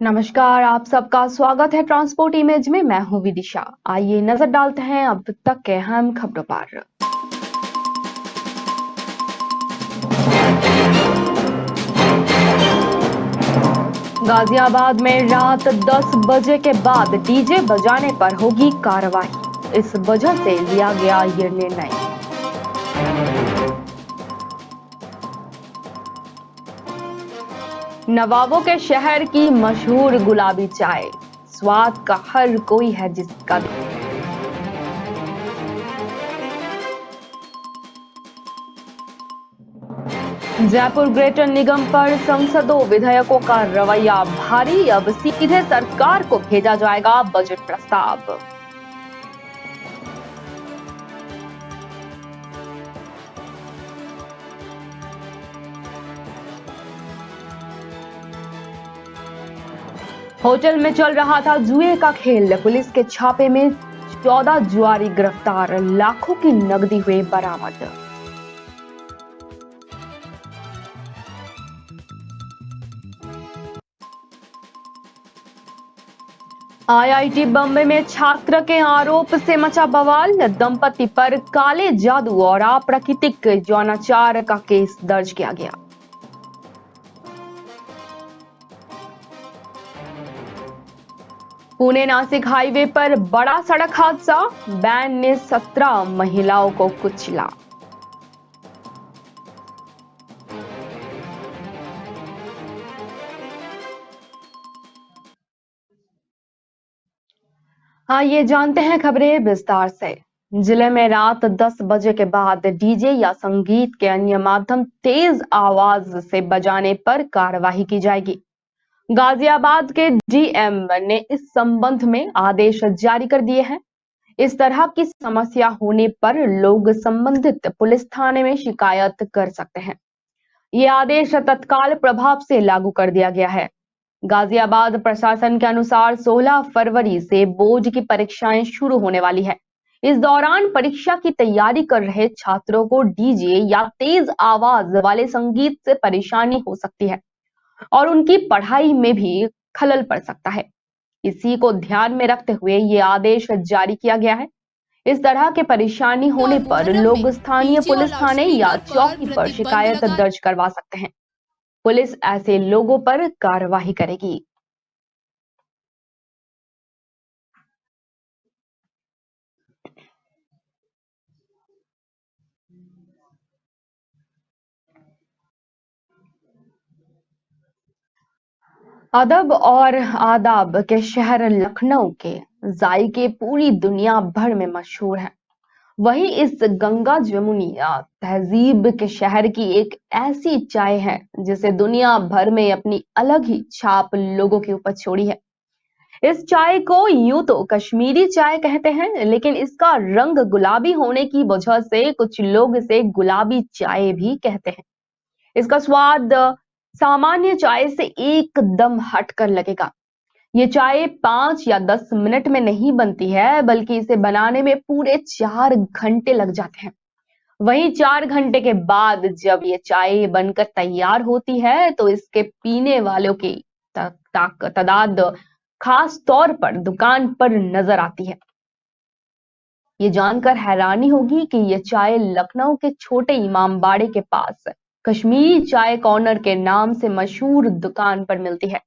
नमस्कार, आप सबका स्वागत है ट्रांसपोर्ट इमेज में। मैं हूं विदिशा। आइए नजर डालते हैं अब तक के अहम खबरों पर। गाजियाबाद में रात 10 बजे के बाद डीजे बजाने पर होगी कार्रवाई। इस वजह से लिया गया ये निर्णय। नवाबों के शहर की मशहूर गुलाबी चाय, स्वाद का हर कोई है जिसका। जयपुर ग्रेटर निगम पर संसदों विधायकों का रवैया भारी। अब सीधे सरकार को भेजा जाएगा बजट प्रस्ताव। होटल में चल रहा था जुए का खेल। पुलिस के छापे में 14 जुआरी गिरफ्तार, लाखों की नकदी हुई बरामद। आईआईटी बम्बई में छात्र के आरोप से मचा बवाल। दंपति पर काले जादू और अप्राकृतिक यौनाचार का केस दर्ज किया गया। पुणे नासिक हाईवे पर बड़ा सड़क हादसा, वैन ने 17 महिलाओं को कुचला। हाँ, ये जानते हैं खबरें विस्तार से। जिले में रात 10 बजे के बाद डीजे या संगीत के अन्य माध्यम तेज आवाज से बजाने पर कार्रवाई की जाएगी। गाजियाबाद के डीएम ने इस संबंध में आदेश जारी कर दिए हैं। इस तरह की समस्या होने पर लोग संबंधित पुलिस थाने में शिकायत कर सकते हैं। ये आदेश तत्काल प्रभाव से लागू कर दिया गया है। गाजियाबाद प्रशासन के अनुसार 16 फरवरी से बोर्ड की परीक्षाएं शुरू होने वाली है। इस दौरान परीक्षा की तैयारी कर रहे छात्रों को डीजे या तेज आवाज वाले संगीत से परेशानी हो सकती है और उनकी पढ़ाई में भी खलल पड़ सकता है। इसी को ध्यान में रखते हुए ये आदेश जारी किया गया है। इस तरह के परेशानी होने और पर मुहर्रम लोग में स्थानीय डीजे और पुलिस थाने या लाउडस्पीकर पर चौकी पर प्रतिबंध शिकायत लगा। दर्ज करवा सकते हैं। पुलिस ऐसे लोगों पर कार्रवाई करेगी। अदब और आदाब के शहर लखनऊ के जायके पूरी दुनिया भर में मशहूर हैं। वहीं इस गंगा जमुनिया तहजीब के शहर की एक ऐसी चाय है जिसे दुनिया भर में अपनी अलग ही छाप लोगों के ऊपर छोड़ी है। इस चाय को यूं तो कश्मीरी चाय कहते हैं, लेकिन इसका रंग गुलाबी होने की वजह से कुछ लोग इसे गुलाबी चाय भी कहते हैं। इसका स्वाद सामान्य चाय से एकदम हटकर लगेगा। ये चाय 5 या 10 मिनट में नहीं बनती है, बल्कि इसे बनाने में पूरे 4 घंटे लग जाते हैं। वहीं 4 घंटे के बाद जब ये चाय बनकर तैयार होती है, तो इसके पीने वालों की तादाद खास तौर पर दुकान पर नजर आती है। ये जानकर हैरानी होगी कि ये चाय लखनऊ के छोटे इमाम बाड़े के पास कश्मीरी चाय कॉर्नर के नाम से मशहूर दुकान पर मिलती है।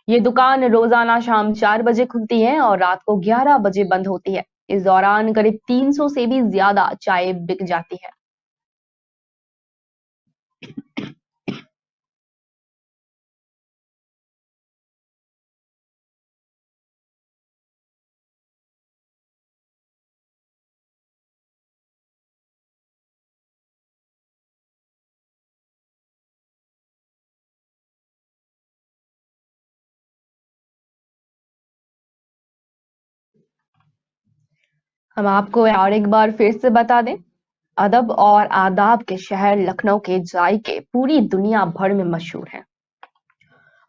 ये दुकान रोजाना शाम 4 बजे खुलती है और रात को 11 बजे बंद होती है। इस दौरान करीब 300 से भी ज्यादा चाय बिक जाती है। हम आपको और एक बार फिर से बता दें, अदब और आदाब के शहर लखनऊ के जायके पूरी दुनिया भर में मशहूर हैं।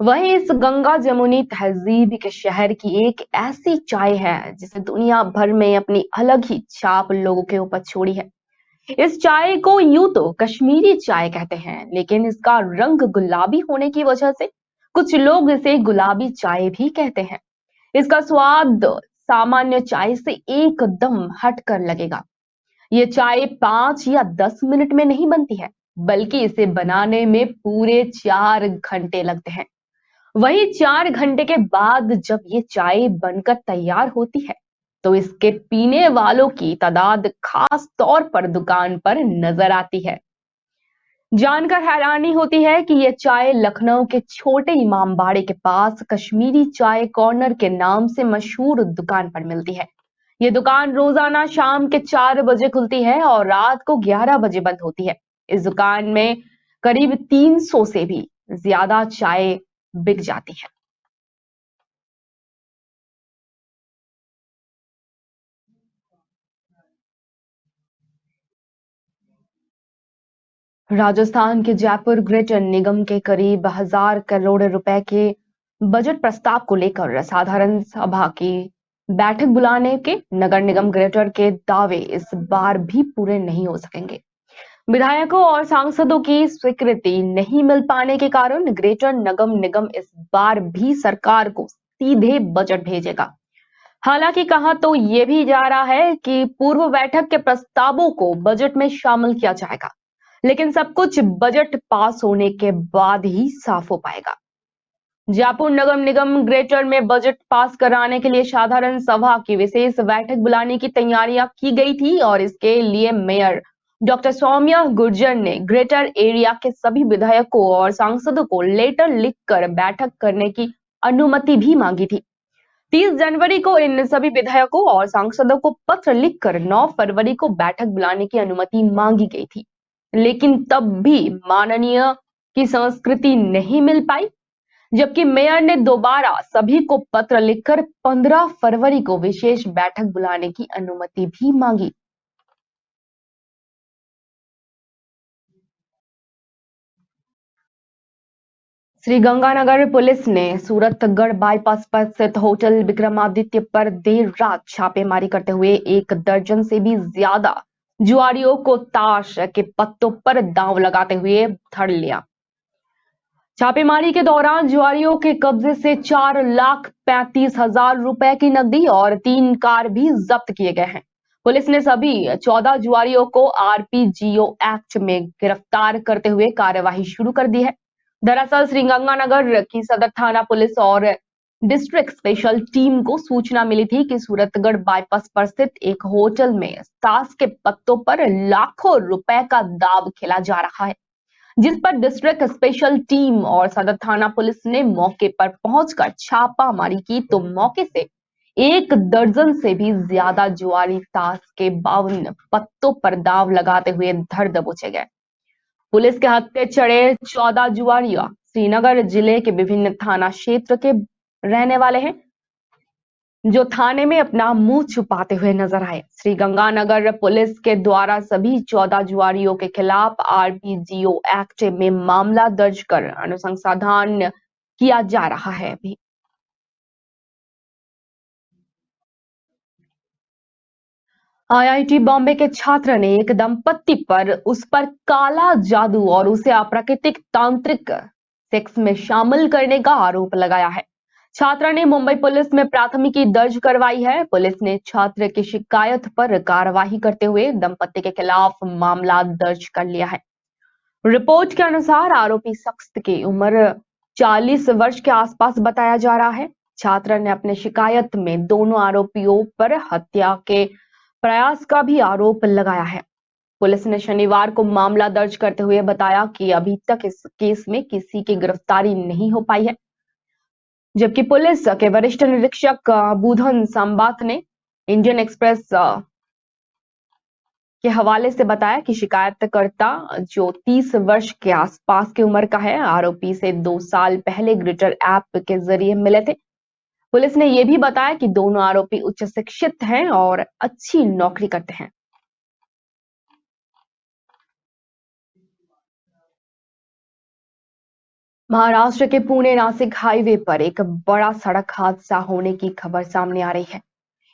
वहीं इस गंगा जमुनी तहजीब के शहर की एक ऐसी चाय है जिसे दुनिया भर में अपनी अलग ही छाप लोगों के ऊपर छोड़ी है। इस चाय को यूं तो कश्मीरी चाय कहते हैं, लेकिन इसका रंग गुलाबी होने की वजह से कुछ लोग इसे गुलाबी चाय भी कहते हैं। इसका स्वाद सामान्य चाय से एकदम हटकर लगेगा। ये चाय 5 या 10 मिनट में नहीं बनती है, बल्कि इसे बनाने में पूरे 4 घंटे लगते हैं। वही 4 घंटे के बाद जब ये चाय बनकर तैयार होती है, तो इसके पीने वालों की तादाद खास तौर पर दुकान पर नजर आती है। जानकर हैरानी होती है कि ये चाय लखनऊ के छोटे इमामबाड़े के पास कश्मीरी चाय कॉर्नर के नाम से मशहूर दुकान पर मिलती है। ये दुकान रोजाना शाम के 4 बजे खुलती है और रात को 11 बजे बंद होती है। इस दुकान में करीब 300 से भी ज्यादा चाय बिक जाती है। राजस्थान के जयपुर ग्रेटर निगम के करीब 1,000 करोड़ रुपए के बजट प्रस्ताव को लेकर साधारण सभा की बैठक बुलाने के नगर निगम ग्रेटर के दावे इस बार भी पूरे नहीं हो सकेंगे। विधायकों और सांसदों की स्वीकृति नहीं मिल पाने के कारण ग्रेटर नगर निगम इस बार भी सरकार को सीधे बजट भेजेगा। हालांकि कहा तो ये भी जा रहा है कि पूर्व बैठक के प्रस्तावों को बजट में शामिल किया जाएगा, लेकिन सब कुछ बजट पास होने के बाद ही साफ हो पाएगा। जयपुर नगर निगम ग्रेटर में बजट पास कराने के लिए साधारण सभा की विशेष बैठक बुलाने की तैयारियां की गई थी और इसके लिए मेयर डॉक्टर सौम्या गुर्जर ने ग्रेटर एरिया के सभी विधायकों और सांसदों को लेटर लिखकर बैठक करने की अनुमति भी मांगी थी। 30 जनवरी को इन सभी विधायकों और सांसदों को पत्र लिखकर 9 फरवरी को बैठक बुलाने की अनुमति मांगी गई थी, लेकिन तब भी माननीय की संस्कृति नहीं मिल पाई। जबकि मेयर ने दोबारा सभी को पत्र लिखकर 15 फरवरी को विशेष बैठक बुलाने की अनुमति भी मांगी। श्रीगंगानगर पुलिस ने सूरतगढ़ बाईपास पर स्थित होटल विक्रमादित्य पर देर रात छापेमारी करते हुए 1 दर्जन से भी ज्यादा जुआरियों को ताश के पत्तों पर दांव लगाते हुए धर लिया। छापेमारी के दौरान जुआरियों के कब्जे से 4,35,000 रुपए की नकदी और 3 कार भी जब्त किए गए हैं। पुलिस ने सभी 14 जुआरियों को आरपीजीओ एक्ट में गिरफ्तार करते हुए कार्यवाही शुरू कर दी है। दरअसल श्रीगंगानगर की सदर थाना पुलिस और डिस्ट्रिक्ट स्पेशल टीम को सूचना मिली थी कि सूरतगढ़ बाईपास पर स्थित एक होटल में ताश के पत्तों पर लाखों रुपए का दांव खेला जा रहा है, जिस पर डिस्ट्रिक्ट स्पेशल टीम और सदर थाना पुलिस ने मौके पर पहुंचकर छापामारी की तो मौके से 1 दर्जन से भी ज्यादा जुआरी ताश के 52 पत्तों पर दांव लगाते हुए धर दबोचे गए। पुलिस के हत्थे चढ़े 14 जुआरिया श्रीनगर जिले के विभिन्न थाना क्षेत्र के रहने वाले हैं, जो थाने में अपना मुंह छुपाते हुए नजर आए। श्रीगंगानगर पुलिस के द्वारा सभी 14 जुआरियों के खिलाफ आरपीजीओ एक्ट में मामला दर्ज कर अनुसंधान किया जा रहा है। अभी आईआईटी बॉम्बे के छात्र ने एक दंपत्ति पर उस पर काला जादू और उसे अप्राकृतिक तांत्रिक सेक्स में शामिल करने का आरोप लगाया है। छात्रा ने मुंबई पुलिस में प्राथमिकी दर्ज करवाई है। पुलिस ने छात्र की शिकायत पर कार्रवाई करते हुए दंपति के खिलाफ मामला दर्ज कर लिया है। रिपोर्ट के अनुसार आरोपी शख्स की उम्र 40 वर्ष के आसपास बताया जा रहा है। छात्र ने अपने शिकायत में दोनों आरोपियों पर हत्या के प्रयास का भी आरोप लगाया है। पुलिस ने शनिवार को मामला दर्ज करते हुए बताया कि अभी तक इस केस में किसी की गिरफ्तारी नहीं हो पाई है, जबकि पुलिस के वरिष्ठ निरीक्षक बुधन संबात ने इंडियन एक्सप्रेस के हवाले से बताया कि शिकायतकर्ता जो 30 वर्ष के आसपास की उम्र का है, आरोपी से 2 साल पहले ग्रिटर ऐप के जरिए मिले थे। पुलिस ने यह भी बताया कि दोनों आरोपी उच्च शिक्षित हैं और अच्छी नौकरी करते हैं। महाराष्ट्र के पुणे नासिक हाईवे पर एक बड़ा सड़क हादसा होने की खबर सामने आ रही है।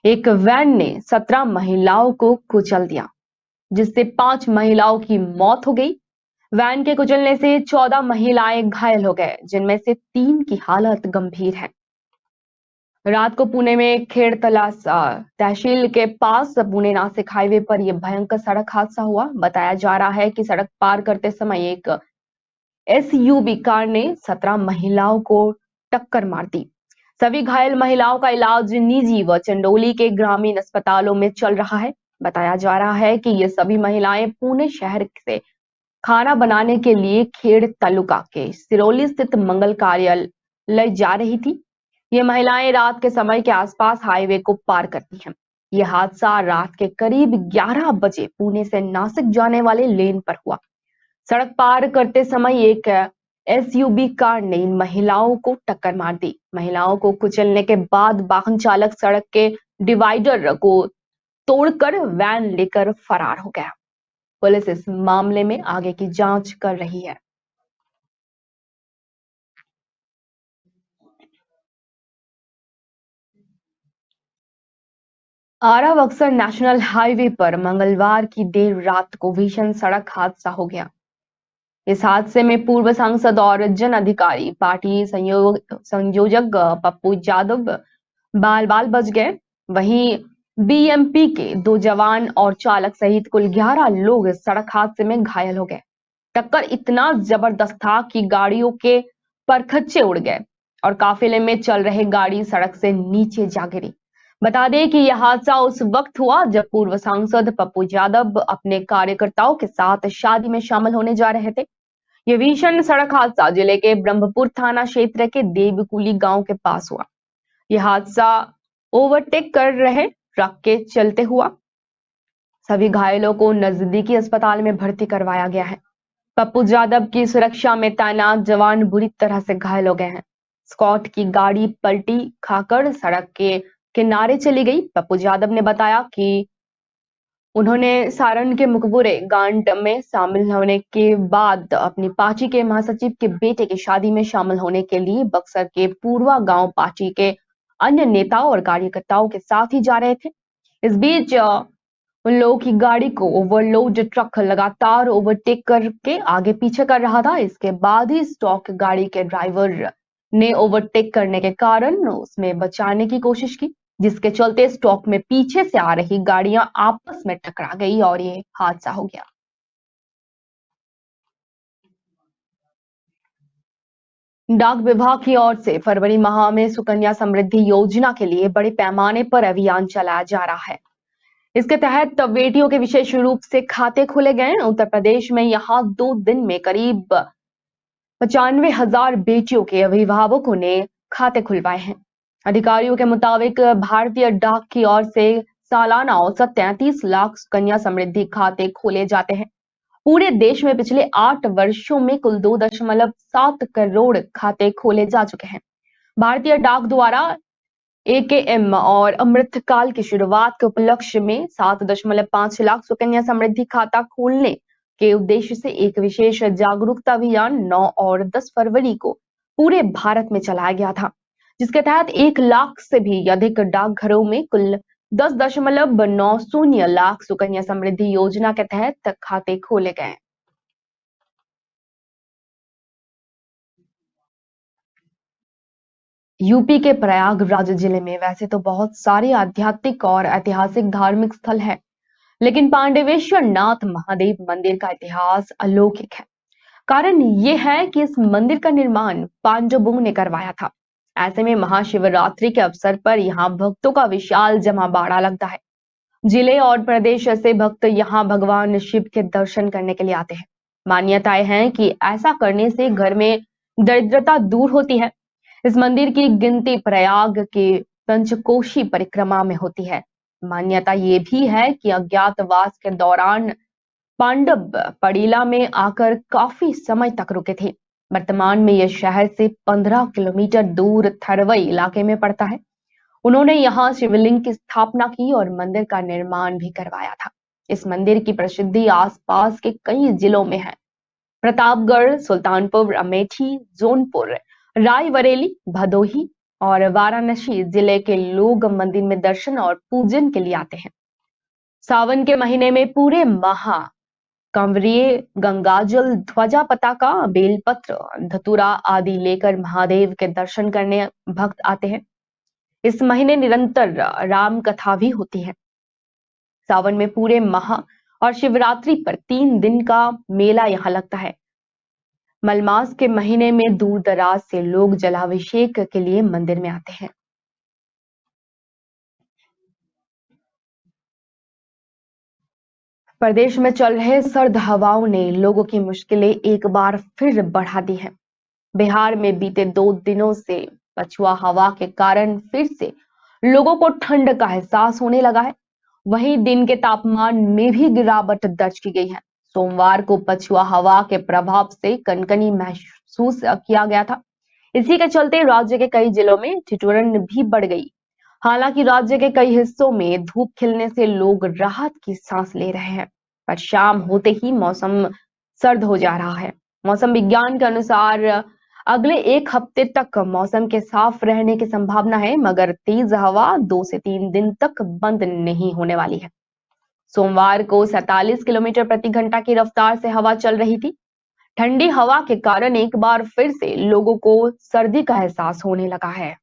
एक वैन ने 17 महिलाओं को कुचल दिया, जिससे 5 महिलाओं की मौत हो गई। वैन के कुचलने से 14 महिलाएं घायल हो गए, जिनमें से 3 की हालत गंभीर है। रात को पुणे में खेड़तला तहसील के पास पुणे नासिक हाईवे पर यह भयंकर सड़क हादसा हुआ। बताया जा रहा है कि सड़क पार करते समय एक एसयूवी कार ने 17 महिलाओं को टक्कर मार दी। सभी घायल महिलाओं का इलाज निजी व चंदौली के ग्रामीण अस्पतालों में चल रहा है। बताया जा रहा है कि ये सभी महिलाएं पुणे शहर से खाना बनाने के लिए खेड़ तालुका के सिरोली स्थित मंगल कार्यालय जा रही थी। ये महिलाएं रात के समय के आसपास हाईवे को पार करती हैं। यह हादसा रात के करीब 11 बजे पुणे से नासिक जाने वाले लेन पर हुआ। सड़क पार करते समय एक एसयूवी कार ने इन महिलाओं को टक्कर मार दी। महिलाओं को कुचलने के बाद वाहन चालक सड़क के डिवाइडर को तोड़कर वैन लेकर फरार हो गया। पुलिस इस मामले में आगे की जांच कर रही है। आरा बक्सर नेशनल हाईवे पर मंगलवार की देर रात को भीषण सड़क हादसा हो गया। इस हादसे में पूर्व सांसद और जन अधिकारी पार्टी संयोजक पप्पू यादव बाल बाल बच गए। वहीं बीएमपी के 2 जवान और चालक सहित कुल 11 लोग इस सड़क हादसे में घायल हो गए। टक्कर इतना जबरदस्त था कि गाड़ियों के परखच्चे उड़ गए और काफिले में चल रहे गाड़ी सड़क से नीचे जा गिरी। बता दें कि यह हादसा उस वक्त हुआ जब पूर्व सांसद पप्पू यादव अपने कार्यकर्ताओं के साथ शादी में शामिल होने जा रहे थे। ये भीषण सड़क हादसा जिले के ब्रह्मपुर थाना क्षेत्र के देवकुली गांव के पास हुआ। यह हादसा ओवरटेक कर रहे ट्रक के चलते हुआ। सभी घायलों को नजदीकी अस्पताल में भर्ती करवाया गया है। पप्पू यादव की सुरक्षा में तैनात जवान बुरी तरह से घायल हो गए हैं। स्कॉट की गाड़ी पलटी खाकर सड़क के किनारे चली गई। पप्पू यादव ने बताया कि उन्होंने सारण के मुकबुरे गांड में शामिल होने के बाद अपनी पार्टी के महासचिव के बेटे की शादी में शामिल होने के लिए बक्सर के पूर्वा गांव पार्टी के अन्य नेताओं और कार्यकर्ताओं के साथ ही जा रहे थे। इस बीच उन लोगों की गाड़ी को ओवरलोड ट्रक लगातार ओवरटेक करके आगे पीछे कर रहा था। इसके बाद ही स्टॉक गाड़ी के ड्राइवर ने ओवरटेक करने के कारण उसमें बचाने की कोशिश की, जिसके चलते स्टॉक में पीछे से आ रही गाड़ियां आपस में टकरा गई और ये हादसा हो गया। डाक विभाग की ओर से फरवरी माह में सुकन्या समृद्धि योजना के लिए बड़े पैमाने पर अभियान चलाया जा रहा है। इसके तहत बेटियों के विशेष रूप से खाते खोले गए। उत्तर प्रदेश में यहाँ 2 दिन में करीब 95,000 बेटियों के अभिभावकों ने खाते खुलवाए हैं। अधिकारियों के मुताबिक भारतीय डाक की ओर से सालाना औसत 33 लाख सुकन्या समृद्धि खाते खोले जाते हैं। पूरे देश में पिछले 8 वर्षों में कुल 2.7 करोड़ खाते खोले जा चुके हैं। भारतीय डाक द्वारा एकेएम और अमृतकाल की शुरुआत के उपलक्ष्य में 7.5 लाख सुकन्या समृद्धि खाता खोलने के उद्देश्य से एक विशेष जागरूकता अभियान 9 और 10 फरवरी को पूरे भारत में चलाया गया था, जिसके तहत 1 लाख से भी अधिक डाकघरों में कुल 10.90 लाख सुकन्या समृद्धि योजना के तहत खाते खोले गए। यूपी के प्रयागराज जिले में वैसे तो बहुत सारे आध्यात्मिक और ऐतिहासिक धार्मिक स्थल हैं, लेकिन पांडेवेश्वर नाथ महादेव मंदिर का इतिहास अलौकिक है। कारण ये है कि इस मंदिर का निर्माण पांडवों ने करवाया था। ऐसे में महाशिवरात्रि के अवसर पर यहाँ भक्तों का विशाल जमावड़ा लगता है। जिले और प्रदेश से भक्त यहाँ भगवान शिव के दर्शन करने के लिए आते हैं। मान्यताएं हैं कि ऐसा करने से घर में दरिद्रता दूर होती है। इस मंदिर की गिनती प्रयाग के पंचकोशी परिक्रमा में होती है। मान्यता ये भी है कि अज्ञातवास के दौरान पांडव पड़ीला में आकर काफी समय तक रुके थे। वर्तमान में यह शहर से 15 किलोमीटर दूर थरवई इलाके में पड़ता है। उन्होंने यहाँ शिवलिंग की स्थापना की और मंदिर का निर्माण भी करवाया था। इस मंदिर की प्रसिद्धि आसपास के कई जिलों में है। प्रतापगढ़, सुल्तानपुर, अमेठी, जौनपुर, रायबरेली, भदोही और वाराणसी जिले के लोग मंदिर में दर्शन और पूजन के लिए आते हैं। सावन के महीने में पूरे माह कांवरिये गंगाजल, ध्वजा, पताका, बेलपत्र, धतूरा आदि लेकर महादेव के दर्शन करने भक्त आते हैं। इस महीने निरंतर राम कथा भी होती है। सावन में पूरे माह और शिवरात्रि पर 3 दिन का मेला यहाँ लगता है। मलमास के महीने में दूर दराज से लोग जलाभिषेक के लिए मंदिर में आते हैं। प्रदेश में चल रहे सर्द हवाओं ने लोगों की मुश्किलें एक बार फिर बढ़ा दी हैं। बिहार में बीते 2 दिनों से पछुआ हवा के कारण फिर से लोगों को ठंड का एहसास होने लगा है। वहीं दिन के तापमान में भी गिरावट दर्ज की गई है। सोमवार को पछुआ हवा के प्रभाव से कनकनी महसूस किया गया था। इसी के चलते राज्य के कई जिलों में ठिठुरन भी बढ़ गई। हालांकि राज्य के कई हिस्सों में धूप खिलने से लोग राहत की सांस ले रहे हैं, पर शाम होते ही मौसम सर्द हो जा रहा है। मौसम विज्ञान के अनुसार अगले 1 हफ्ते तक मौसम के साफ रहने की संभावना है, मगर तेज हवा 2 से 3 दिन तक बंद नहीं होने वाली है। सोमवार को 47 किलोमीटर प्रति घंटा की रफ्तार से हवा चल रही थी। ठंडी हवा के कारण एक बार फिर से लोगों को सर्दी का एहसास होने लगा है।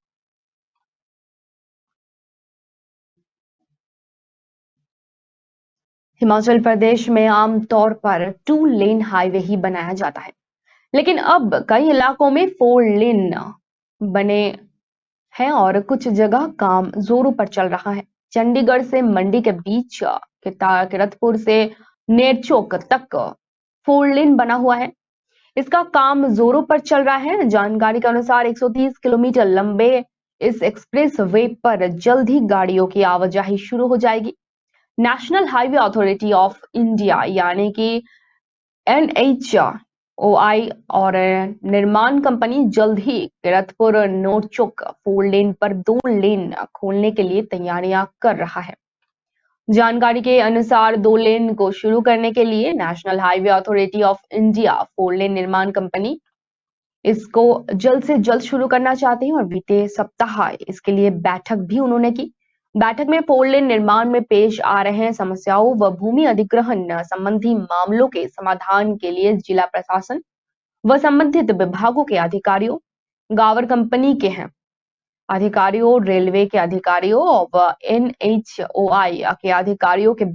हिमाचल प्रदेश में आमतौर पर 2 लेन हाईवे ही बनाया जाता है, लेकिन अब कई इलाकों में 4 लेन बने हैं और कुछ जगह काम जोरों पर चल रहा है। चंडीगढ़ से मंडी के बीच किरतपुर से नेरचौक तक 4 लेन बना हुआ है। इसका काम जोरों पर चल रहा है। जानकारी के अनुसार 130 किलोमीटर लंबे इस एक्सप्रेस वे पर जल्द ही गाड़ियों की आवाजाही शुरू हो जाएगी। National highway authority of India यानी कि NHOI और निर्माण कंपनी जल्द ही किरतपुर नोरचुक 4 लेन पर 2 लेन खोलने के लिए तैयारियां कर रहा है। जानकारी के अनुसार 2 लेन को शुरू करने के लिए national highway authority of India 4 लेन निर्माण कंपनी इसको जल्द से जल्द शुरू करना चाहते हैं और बीते सप्ताह इसके लिए बैठक भी उन्होंने की। बैठक में 4 लेन निर्माण में पेश आ रहे समस्याओं व भूमि अधिग्रहण संबंधी मामलों के समाधान के लिए जिला प्रशासन व संबंधित विभागों के अधिकारियों, गावर कंपनी के हैं अधिकारियों, रेलवे के अधिकारियों व NHOI के अधिकारियों के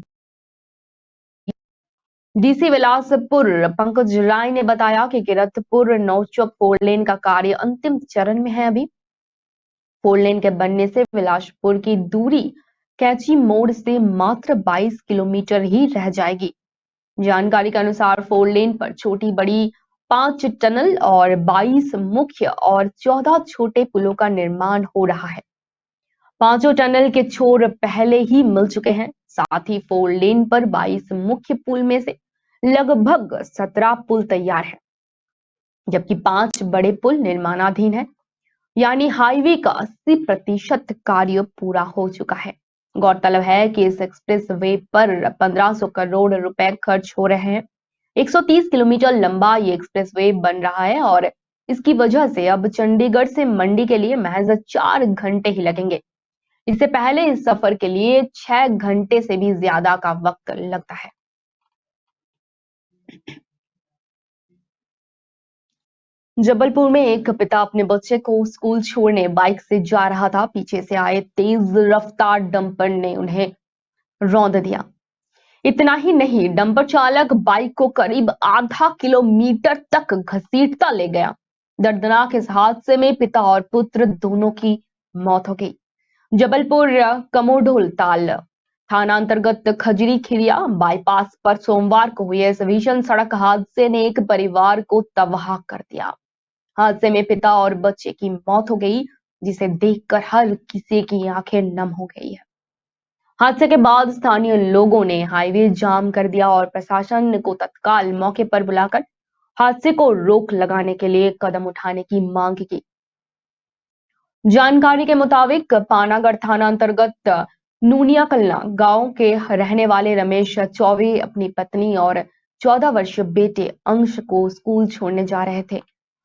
डीसी बिलासपुर पंकज राय ने बताया कि किरतपुर नौचौक 4 लेन का कार्य अंतिम चरण में है। अभी 4 लेन के बनने से बिलासपुर की दूरी कैंची मोड़ से मात्र 22 किलोमीटर ही रह जाएगी। जानकारी के अनुसार 4 लेन पर छोटी बड़ी 5 टनल और 22 मुख्य और 14 छोटे पुलों का निर्माण हो रहा है। 5 टनल के छोर पहले ही मिल चुके हैं। साथ ही 4 लेन पर 22 मुख्य पुल में से लगभग 17 पुल तैयार है, जबकि 5 बड़े पुल निर्माणाधीन है। यानी हाईवे का 80% कार्य पूरा हो चुका है। गौरतलब है कि इस एक्सप्रेस वे पर 1500 करोड़ रुपए खर्च हो रहे हैं। 130 किलोमीटर लंबा ये एक्सप्रेस वे बन रहा है और इसकी वजह से अब चंडीगढ़ से मंडी के लिए महज 4 घंटे ही लगेंगे। इससे पहले इस सफर के लिए 6 घंटे से भी ज्यादा का वक्त लगता है। जबलपुर में एक पिता अपने बच्चे को स्कूल छोड़ने बाइक से जा रहा था। पीछे से आए तेज रफ्तार डंपर ने उन्हें रौंद दिया। इतना ही नहीं, डंपर चालक बाइक को करीब आधा किलोमीटर तक घसीटता ले गया। दर्दनाक इस हादसे में पिता और पुत्र दोनों की मौत हो गई। जबलपुर कमोडोल ताल थाना अंतर्गत खजरी खिरिया बाईपास पर सोमवार को हुए इस भीषण सड़क हादसे ने एक परिवार को तबाह कर दिया। हादसे में पिता और बच्चे की मौत हो गई, जिसे देखकर हर किसी की आंखें नम हो गई है। हादसे के बाद स्थानीय लोगों ने हाईवे जाम कर दिया और प्रशासन को तत्काल मौके पर बुलाकर हादसे को रोक लगाने के लिए कदम उठाने की मांग की। जानकारी के मुताबिक पानागढ़ थाना अंतर्गत नूनिया कलना गांव के रहने वाले रमेश चौबे अपनी पत्नी और 14 वर्षीय बेटे अंश को स्कूल छोड़ने जा रहे थे।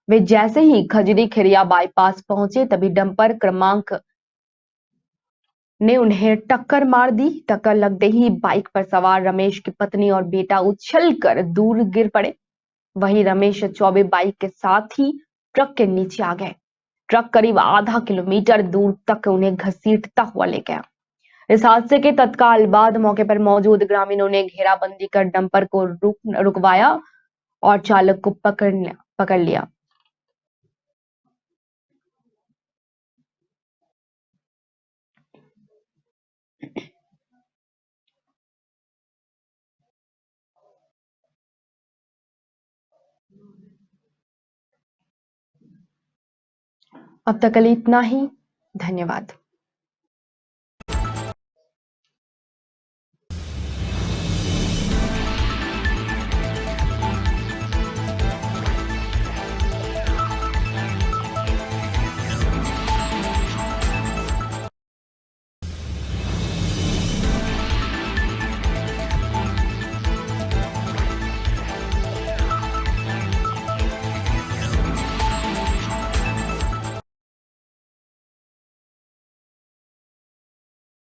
वे जैसे ही खजरी खिरिया बाईपास पहुंचे तभी डंपर क्रमांक ने उन्हें टक्कर मार दी। टक्कर लगते ही बाइक पर सवार रमेश की पत्नी और बेटा उछलकर दूर गिर पड़े। वहीं रमेश चौबे बाइक के साथ ही ट्रक के नीचे आ गए। ट्रक करीब आधा किलोमीटर दूर तक उन्हें घसीटता हुआ ले गया। इस हादसे के तत्काल बाद मौके पर मौजूद ग्रामीणों ने घेराबंदी कर डंपर को रुकवाया और चालक को पकड़ लिया। अब तक के लिए इतना ही। धन्यवाद।